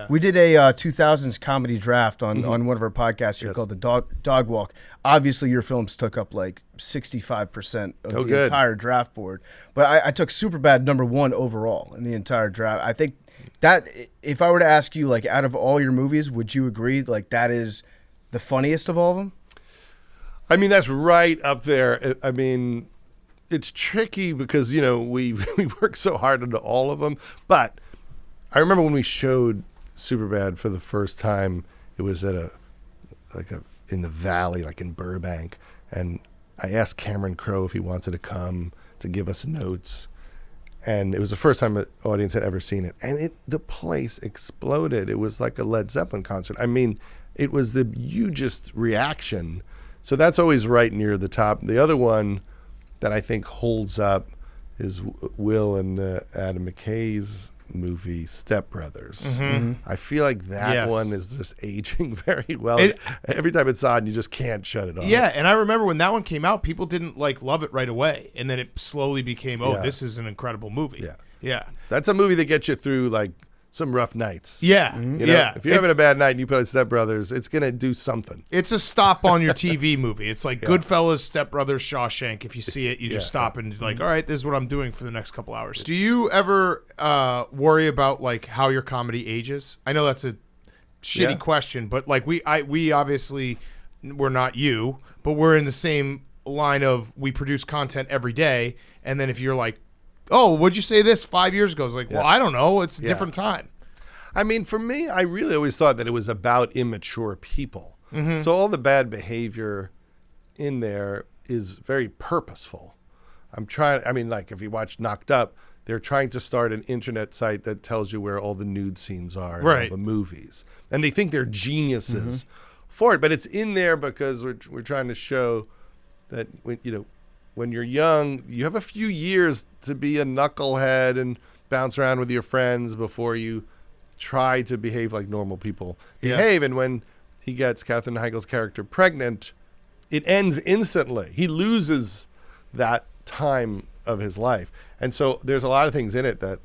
We did a 2000s comedy draft on one of our podcasts here called the Dog Walk. Obviously, your films took up like 65% of the entire draft board. But I took Superbad #1 overall in the entire draft. I think that if I were to ask you, like, out of all your movies, would you agree, like, that is the funniest of all of them? I mean, that's right up there. I mean, it's tricky because, you know, we work so hard into all of them. But I remember when we showed Superbad for the first time, it was at in the Valley, like in Burbank. And I asked Cameron Crowe if he wanted to come to give us notes. And it was the first time an audience had ever seen it. And the place exploded. It was like a Led Zeppelin concert. I mean, it was the hugest reaction. So that's always right near the top. The other one that I think holds up is Will and Adam McKay's movie Step Brothers. I feel like that one is just aging very well. Every time it's on, you just can't shut it off. Yeah, and I remember when that one came out, people didn't like love it right away, and then it slowly became, this is an incredible movie. Yeah. That's a movie that gets you through like some rough nights. Yeah. You know, if you're having a bad night and you put on Step Brothers, it's going to do something. It's a stop on your TV movie. It's like Goodfellas, Step Brothers, Shawshank. If you see it, you just stop and like, all right, this is what I'm doing for the next couple hours. Do you ever worry about like how your comedy ages? I know that's a shitty question, but like we obviously, we're not you, but we're in the same line of we produce content every day. And then if you're like, oh, what'd you say this 5 years ago? It's like, well, I don't know. It's a different time. I mean, for me, I really always thought that it was about immature people. So all the bad behavior in there is very purposeful. Like if you watch Knocked Up, they're trying to start an internet site that tells you where all the nude scenes are in all the movies. And they think they're geniuses for it. But it's in there because we're trying to show that, when you're young, you have a few years to be a knucklehead and bounce around with your friends before you try to behave like normal people behave. And when he gets Katherine Heigl's character pregnant, it ends instantly. He loses that time of his life. And so there's a lot of things in it that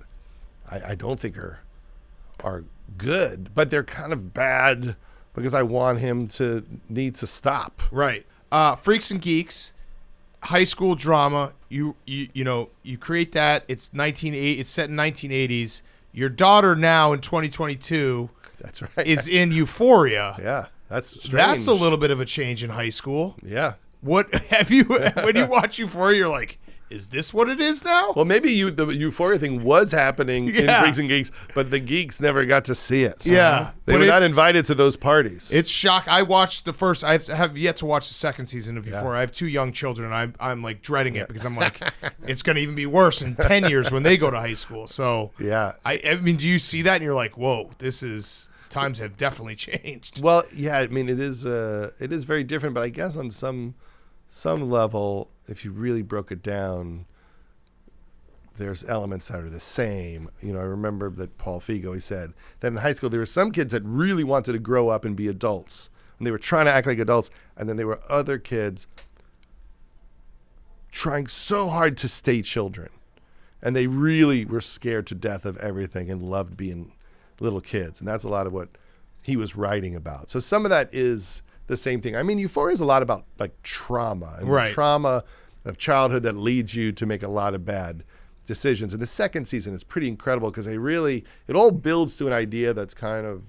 I don't think are good, but they're kind of bad because I want him to need to stop. Right. Freaks and Geeks. High school drama, you create that. It's set in 1980s. Your daughter now in 2022 that's right. is in Euphoria. Yeah, that's strange. That's a little bit of a change in high school. Yeah. What have you when you watch Euphoria, you're like, is this what it is now? Well, maybe the Euphoria thing was happening in Freaks and Geeks, but the geeks never got to see it. Yeah. They were not invited to those parties. It's shock. I watched the first. I have yet to watch the second season of Euphoria. I have 2 young children, and I'm like dreading it because I'm like, it's going to even be worse in 10 years when they go to high school. So I mean, do you see that and you're like, whoa, times have definitely changed. Well, yeah, I mean, it is very different, but I guess on some level, if you really broke it down, there's elements that are the same. I remember that Paul Figo, he said that in high school there were some kids that really wanted to grow up and be adults, and they were trying to act like adults, and then there were other kids trying so hard to stay children, and they really were scared to death of everything and loved being little kids, and that's a lot of what he was writing about. So some of that is the same thing. I mean, Euphoria is a lot about like trauma and the trauma of childhood that leads you to make a lot of bad decisions. And the second season is pretty incredible because it all builds to an idea that's kind of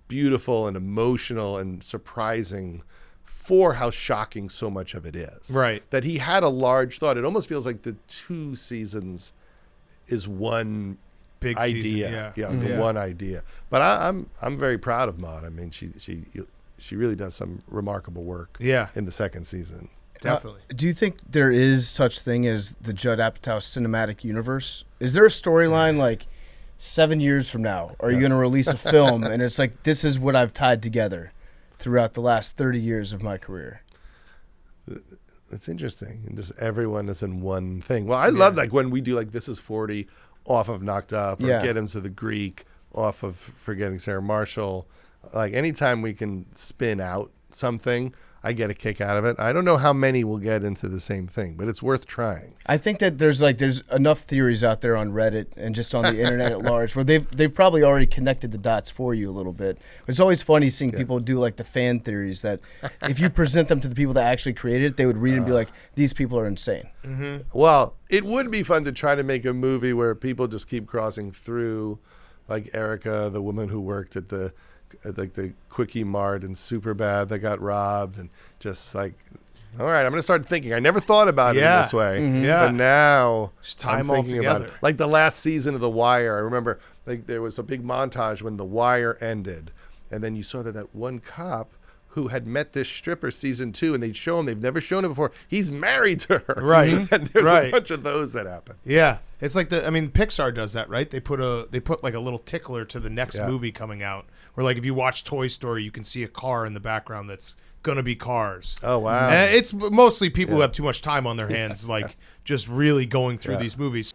beautiful and emotional and surprising for how shocking so much of it is. Right. That he had a large thought. It almost feels like the 2 seasons is one big idea. One idea. But I'm very proud of Maude. I mean, she really does some remarkable work in the second season. Definitely. Do you think there is such thing as the Judd Apatow cinematic universe? Is there a storyline like 7 years from now? Are you going to release a film and it's like, this is what I've tied together throughout the last 30 years of my career? It's interesting. And just everyone is in one thing. Well, I love like when we do like This Is 40 off of Knocked Up or Get Him to the Greek off of Forgetting Sarah Marshall. Like anytime we can spin out something, I get a kick out of it. I don't know how many will get into the same thing, but it's worth trying. I think that there's enough theories out there on Reddit and just on the internet at large where they've probably already connected the dots for you a little bit. But it's always funny seeing people do like the fan theories that if you present them to the people that actually created it, they would read it and be like, these people are insane. Mm-hmm. Well, it would be fun to try to make a movie where people just keep crossing through, like Erica, the woman who worked at the Quickie Mart and Superbad that got robbed, and just like, all right, I'm going to start thinking. I never thought about it in this way, but now I'm thinking about it. Like the last season of The Wire, I remember there was a big montage when The Wire ended, and then you saw that one cop who had met this stripper season 2, and they've never shown him before. He's married to her. Right. And there's a bunch of those that happen. Yeah. It's like Pixar does that, right? They put like a little tickler to the next movie coming out. Where like if you watch Toy Story, you can see a car in the background that's gonna be Cars. Oh wow. And it's mostly people who have too much time on their hands, like just really going through these movies.